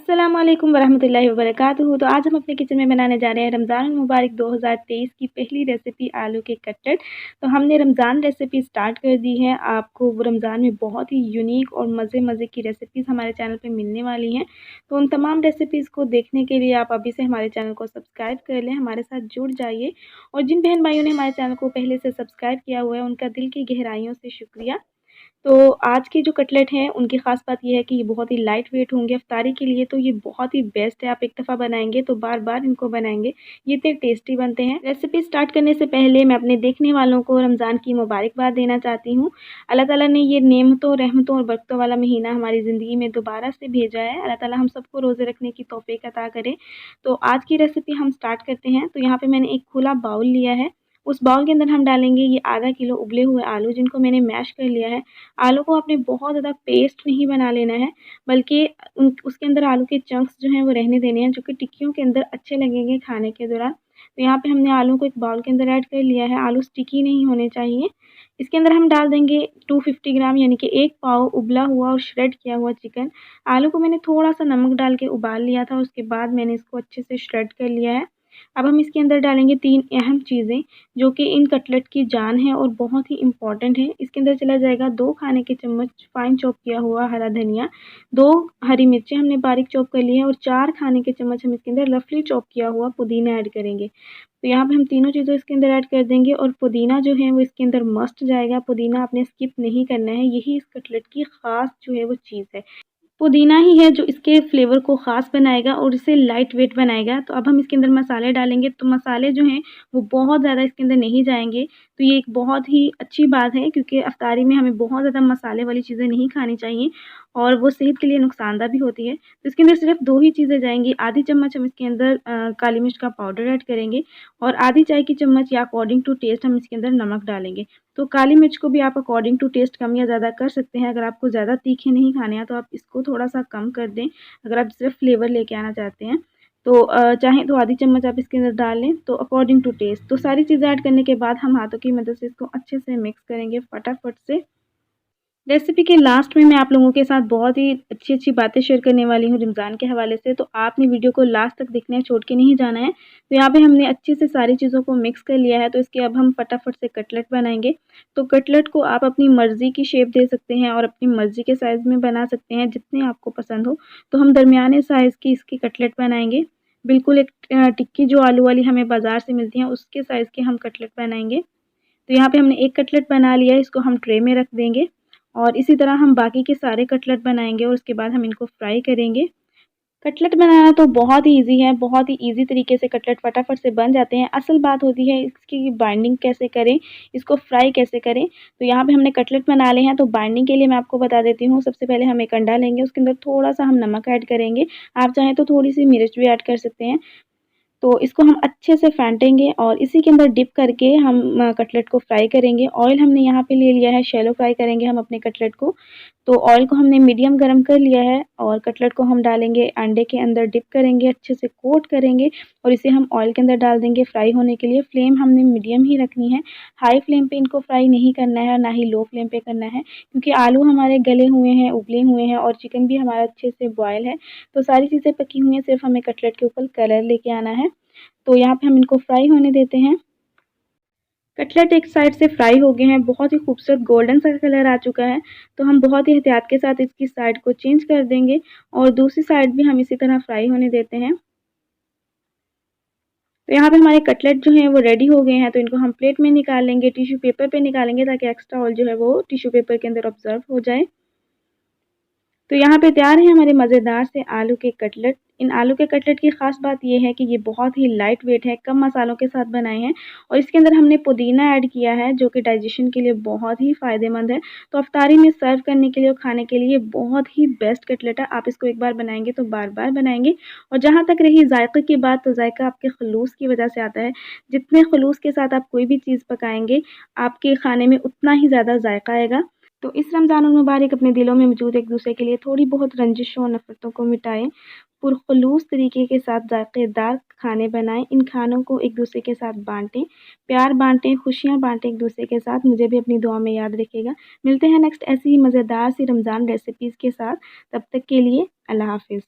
अस्सलाम वालेकुम वरहमतुल्लाहि वबरकातुहू। तो आज हम अपने किचन में बनाने जा रहे हैं रमज़ान मुबारक 2023 की पहली रेसिपी आलू के कटलेट। तो हमने रमज़ान रेसिपी स्टार्ट कर दी है। आपको रमज़ान में बहुत ही यूनिक और मज़े की रेसिपीज़ हमारे चैनल पे मिलने वाली हैं। तो उन तमाम रेसिपीज़ को देखने के लिए आप अभी से हमारे चैनल को सब्सक्राइब कर लें, हमारे साथ जुड़ जाइए। और जिन बहन भाइयों ने हमारे चैनल को पहले से सब्सक्राइब किया हुआ है उनका दिल की गहराइयों से शुक्रिया। तो आज के जो कटलेट हैं उनकी ख़ास बात ये है कि ये बहुत ही लाइट वेट होंगे। इफ्तारी के लिए तो ये बहुत ही बेस्ट है। आप एक दफ़ा बनाएंगे तो बार बार इनको बनाएंगे, ये इतने टेस्टी बनते हैं। रेसिपी स्टार्ट करने से पहले मैं अपने देखने वालों को रमज़ान की मुबारकबाद देना चाहती हूँ। अल्लाह ताला ने ये नेमतों, रहमतों और बरकतों वाला महीना हमारी ज़िंदगी में दोबारा से भेजा है। अल्लाह ताला हम सबको रोज़े रखने की तौफ़ीक अता करे। तो आज की रेसिपी हम स्टार्ट करते हैं। तो यहाँ पर मैंने एक खुला बाउल लिया है। उस बाउल के अंदर हम डालेंगे ये आधा किलो उबले हुए आलू, जिनको मैंने मैश कर लिया है। आलू को आपने बहुत ज़्यादा पेस्ट नहीं बना लेना है, बल्कि उसके अंदर आलू के चंक्स जो हैं वो रहने देने हैं, जो कि टिक्कियों के अंदर अच्छे लगेंगे खाने के दौरान। तो यहाँ पे हमने आलू को एक बाउल के अंदर ऐड कर लिया है। आलू स्टिकी नहीं होने चाहिए। इसके अंदर हम डाल देंगे 250 ग्राम यानी कि 1 पाव उबला हुआ और श्रेड किया हुआ चिकन। आलू को मैंने थोड़ा सा नमक डाल के उबाल लिया था, उसके बाद मैंने इसको अच्छे से श्रेड कर लिया है। अब हम इसके अंदर डालेंगे 3 अहम चीज़ें, जो कि इन कटलेट की जान है और बहुत ही इम्पॉर्टेंट है। इसके अंदर चला जाएगा 2 खाने के चम्मच फाइन चॉप किया हुआ हरा धनिया, 2 हरी मिर्चें हमने बारीक चॉप कर ली है और 4 खाने के चम्मच हम इसके अंदर रफली चॉप किया हुआ पुदीना ऐड करेंगे। तो यहाँ पे हम तीनों चीज़ें इसके अंदर ऐड कर देंगे और पुदीना जो है वो इसके अंदर मस्ट जाएगा। पुदीना आपने स्किप नहीं करना है, यही इस कटलेट की ख़ास जो है वो चीज़ है। पुदीना ही है जो इसके फ्लेवर को ख़ास बनाएगा और इसे लाइट वेट बनाएगा। तो अब हम इसके अंदर मसाले डालेंगे। तो मसाले जो हैं वो बहुत ज़्यादा इसके अंदर नहीं जाएंगे। तो ये एक बहुत ही अच्छी बात है, क्योंकि इफ्तारी में हमें बहुत ज़्यादा मसाले वाली चीज़ें नहीं खानी चाहिए और वो सेहत के लिए नुकसानदा भी होती है। तो इसके अंदर सिर्फ 2 ही चीज़ें जाएंगी। आधी चम्मच हम इसके अंदर काली मिर्च का पाउडर ऐड करेंगे और आधी चाय की चम्मच या अकॉर्डिंग टू टेस्ट हम इसके अंदर नमक डालेंगे। तो काली मिर्च को भी आप अकॉर्डिंग टू टेस्ट कम या ज़्यादा कर सकते हैं। अगर आपको ज़्यादा तीखे नहीं खाने हैं तो आप इसको थोड़ा-सा कम कर दें, अगर आप सिर्फ फ्लेवर लेके आना चाहते हैं। तो चाहें तो आधी चम्मच आप इसके अंदर डाल लें, तो अकॉर्डिंग टू टेस्ट। तो सारी चीज़ें ऐड करने के बाद हम हाथों की मदद से इसको अच्छे से मिक्स करेंगे फटाफट से। रेसिपी के लास्ट में मैं आप लोगों के साथ बहुत ही अच्छी बातें शेयर करने वाली हूँ रमज़ान के हवाले से, तो आपने वीडियो को लास्ट तक देखना है, छोड़ के नहीं जाना है। तो यहाँ पे हमने अच्छे से सारी चीज़ों को मिक्स कर लिया है। तो इसके अब हम फटाफट से कटलेट बनाएंगे। तो कटलेट को आप अपनी मर्ज़ी की शेप दे सकते हैं और अपनी मर्ज़ी के साइज़ में बना सकते हैं, जितने आपको पसंद हो। तो हम दरमियाने साइज़ की इसकी कटलेट बनाएंगे। बिल्कुल एक टिक्की जो आलू वाली हमें बाज़ार से मिलती हैं उसके साइज़ के हम कटलेट बनाएंगे। तो यहाँ पे हमने एक कटलेट बना लिया है, इसको हम ट्रे में रख देंगे और इसी तरह हम बाकी के सारे कटलेट बनाएंगे और उसके बाद हम इनको फ्राई करेंगे। कटलेट बनाना तो बहुत ही ईज़ी है, बहुत ही ईज़ी तरीके से कटलेट फटाफट से बन जाते हैं। असल बात होती है इसकी बाइंडिंग कैसे करें, इसको फ्राई कैसे करें। तो यहाँ पे हमने कटलेट बना लिए हैं, तो बाइंडिंग के लिए मैं आपको बता देती हूँ। सबसे पहले हम एक अंडा लेंगे, उसके अंदर थोड़ा-सा हम नमक ऐड करेंगे। आप चाहें तो थोड़ी-सी मिर्च भी ऐड कर सकते हैं। तो इसको हम अच्छे से फेंटेंगे और इसी के अंदर डिप करके हम कटलेट को फ्राई करेंगे। ऑयल हमने यहाँ पे ले लिया है, शैलो फ्राई करेंगे हम अपने कटलेट को। तो ऑयल को हमने मीडियम गरम कर लिया है और कटलेट को हम डालेंगे, अंडे के अंदर डिप करेंगे, अच्छे से कोट करेंगे और इसे हम ऑयल के अंदर डाल देंगे फ्राई होने के लिए। फ्लेम हमने मीडियम ही रखनी है, हाई फ्लेम पे इनको फ्राई नहीं करना है और ना ही लो फ्लेम पे करना है, क्योंकि आलू हमारे गले हुए हैं, उबले हुए हैं और चिकन भी हमारा अच्छे से बॉयल है। तो सारी चीज़ें पकी हुई हैं, सिर्फ हमें कटलेट के ऊपर कलर लेके आना है। तो यहाँ पे हम इनको फ्राई होने देते हैं। कटलेट एक साइड से फ्राई हो गए हैं, बहुत ही खूबसूरत गोल्डन सा कलर आ चुका है। तो हम बहुत ही एहतियात के साथ इसकी साइड को चेंज कर देंगे और दूसरी साइड भी हम इसी तरह फ्राई होने देते हैं। तो यहाँ पे हमारे कटलेट जो हैं वो रेडी हो गए हैं। तो इनको हम प्लेट में निकाल लेंगे, टिश्यू पेपर पे निकालेंगे, ताकि एक्स्ट्रा ऑयल जो है वो टिश्यू पेपर के अंदर ऑब्जर्व हो जाए। तो यहाँ पे तैयार हैं हमारे मज़ेदार से आलू के कटलेट। इन आलू के कटलेट की ख़ास बात ये है कि ये बहुत ही लाइट वेट है, कम मसालों के साथ बनाए हैं और इसके अंदर हमने पुदीना ऐड किया है, जो कि डाइजेशन के लिए बहुत ही फ़ायदेमंद है। तो इफ्तारी में सर्व करने के लिए और खाने के लिए बहुत ही बेस्ट कटलेट है। आप इसको एक बार बनाएंगे तो बार बार बनाएंगे। और जहाँ तक रही जायक़े की बात, तो जायका आपके खलूस की वजह से आता है। जितने खलूस के साथ आप कोई भी चीज़ पकाएंगे, आपके खाने में उतना ही ज़्यादा जायका आएगा। तो इस रमज़ान मुबारक अपने दिलों में मौजूद एक दूसरे के लिए थोड़ी बहुत रंजिशों और नफ़रतों को मिटाएं, पुरखलूस तरीके के साथ जायकेदार खाने बनाएं, इन खानों को एक दूसरे के साथ बांटें, प्यार बांटें, खुशियाँ बांटें एक दूसरे के साथ। मुझे भी अपनी दुआ में याद रखिएगा। मिलते हैं नेक्स्ट ऐसी ही मज़ेदार सी रमज़ान रेसिपीज़ के साथ। तब तक के लिए अल्लाह हाफ़िज़।